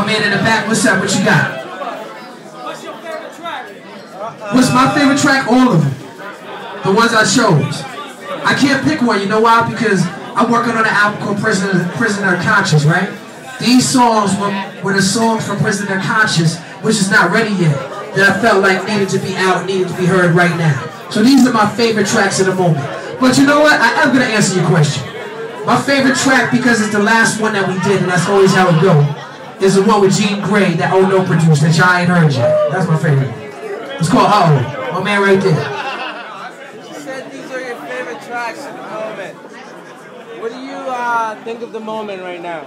My man in the back, what's up? What you got? What's your favorite track? What's my favorite track? All of them. The ones I chose. I can't pick one, you know why? Because I'm working on an album called Prisoner of Conscience, right? These songs were the songs from Prisoner of Conscience, which is not ready yet, that I felt like needed to be out, needed to be heard right now. So these are my favorite tracks at the moment. But you know what? I am going to answer your question. My favorite track, because it's the last one that we did, and that's always how it goes, is the one with Gene Gray that Oh No produced, that y'all ain't heard yet. That's my favorite. It's called Uh-Oh. My man right there. You said these are your favorite tracks at the moment. What do you think of the moment right now?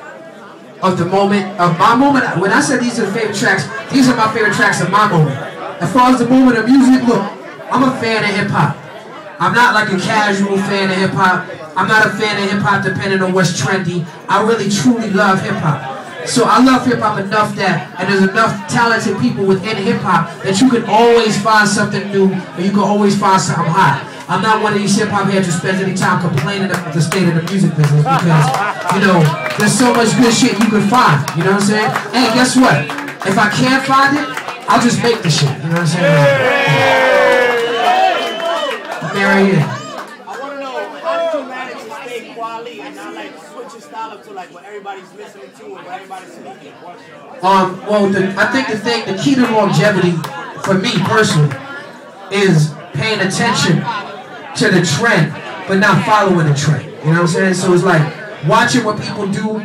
Of the moment, of my moment, when I said these are the favorite tracks, these are my favorite tracks of my moment. As far as the moment of music, look, I'm a fan of hip-hop. I'm not like a casual fan of hip-hop. I'm not a fan of hip-hop depending on what's trendy. I really, truly love hip-hop. So I love hip-hop enough that, and there's enough talented people within hip-hop that you can always find something new, or you can always find something hot. I'm not one of these hip-hop heads who spends any time complaining about the state of the music business because, you know, there's so much good shit you can find, you know what I'm saying? Hey, guess what? If I can't find it, I'll just make the shit, you know what I'm saying? There he is. I want to know, how did you manage to stay Kweli and not like switch your style up to like what everybody's listening to and what everybody's speaking? Well, I think the key to longevity for me personally is paying attention to the trend, but not following the trend. You know what I'm saying? So it's like watching what people do,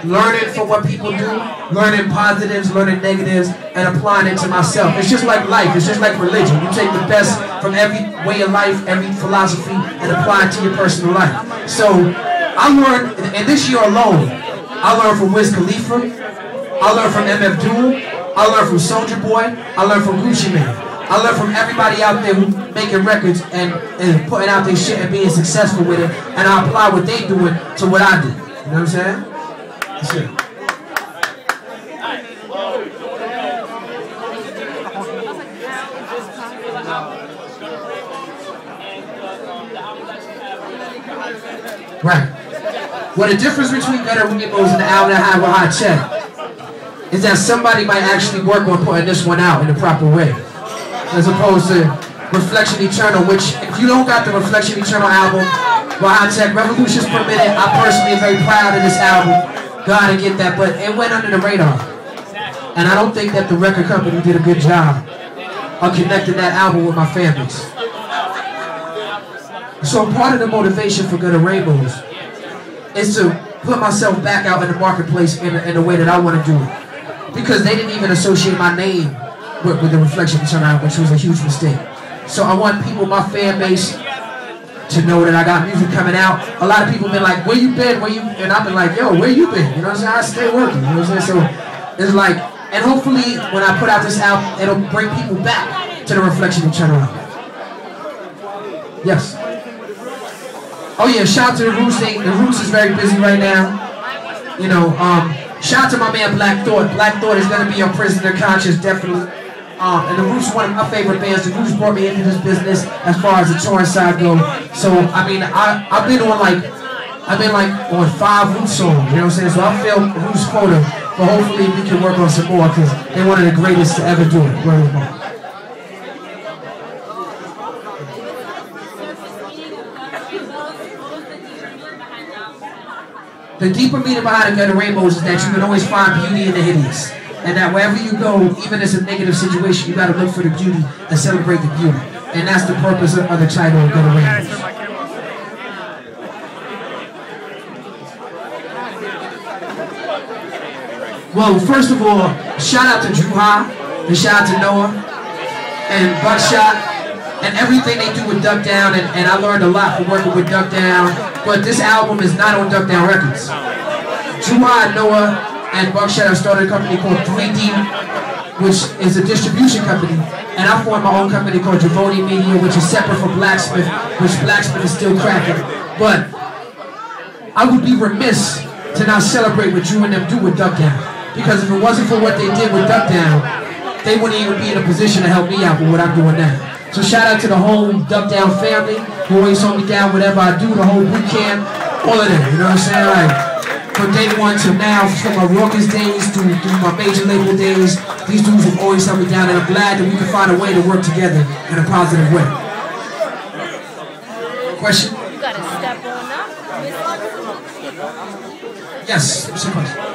learning from what people do, learning positives, learning negatives, and applying it to myself. It's just like life. It's just like religion. You take the best from every way of life, every philosophy, and apply it to your personal life. So I learned, and this year alone, I learned from Wiz Khalifa, I learned from MF Doom, I learned from Soulja Boy, I learned from Gucci Mane. I learned from everybody out there who making records and putting out their shit and being successful with it, and I apply what they doing to what I do. You know what I'm saying? That's it. Right. Well, the difference between Gutter Rainbows and the album that I have with Hot Check is that somebody might actually work on putting this one out in the proper way, as opposed to Reflection Eternal, which, if you don't got the Reflection Eternal album by Hot Check, Revolutions Per Minute, I personally am very proud of this album. Gotta get that, but it went under the radar. And I don't think that the record company did a good job of connecting that album with my fan base. So part of the motivation for Gutter Rainbows is to put myself back out in the marketplace in the way that I want to do it. Because they didn't even associate my name with the Reflection Eternal, which was a huge mistake. So I want people, my fan base, to know that I got music coming out. A lot of people been like, where you been? Where you? And I've been like, yo, where you been? You know what I'm saying? I stay working. You know what I'm saying? So it's like, and hopefully when I put out this album, it'll bring people back to the Reflection Eternal album. Yes. Oh yeah, shout out to the Roots. The Roots is very busy right now. You know, shout out to my man Black Thought. Black Thought is gonna be on Prisoner of Conscience, definitely. And the Roots is one of my favorite bands. The Roots brought me into this business as far as the touring side goes. So I mean, I've been on on 5 Roots songs. You know what I'm saying? So I feel Roots quota, but hopefully we can work on some more because they're one of the greatest to ever do it. Word of mouth. The deeper meaning behind the Gutter Rainbows is that you can always find beauty in the hideous. And that wherever you go, even if it's a negative situation, you gotta look for the beauty and celebrate the beauty. And that's the purpose of the title of Gutter Rainbows. Well, first of all, shout out to Drew High, and shout out to Noah, and Buckshot, and everything they do with Duck Down, and I learned a lot from working with Duck Down, but this album is not on Duck Down Records. Drew High, Noah, and Buckshot have started a company called 3D, which is a distribution company, and I formed my own company called Javoni Media, which is separate from Blacksmith, which Blacksmith is still cracking. But I would be remiss to not celebrate what Drew and them do with Duck Down, because if it wasn't for what they did with Duck Down, they wouldn't even be in a position to help me out with what I'm doing now. So shout out to the whole Duck Down family who always hold me down whatever I do, the whole boot camp, all of them, you know what I'm saying? Like, from day one to now, from my raucous days through my major label days. These dudes have always held me down, and I'm glad that we can find a way to work together in a positive way. Question? You gotta step on up. Yes, what's your question?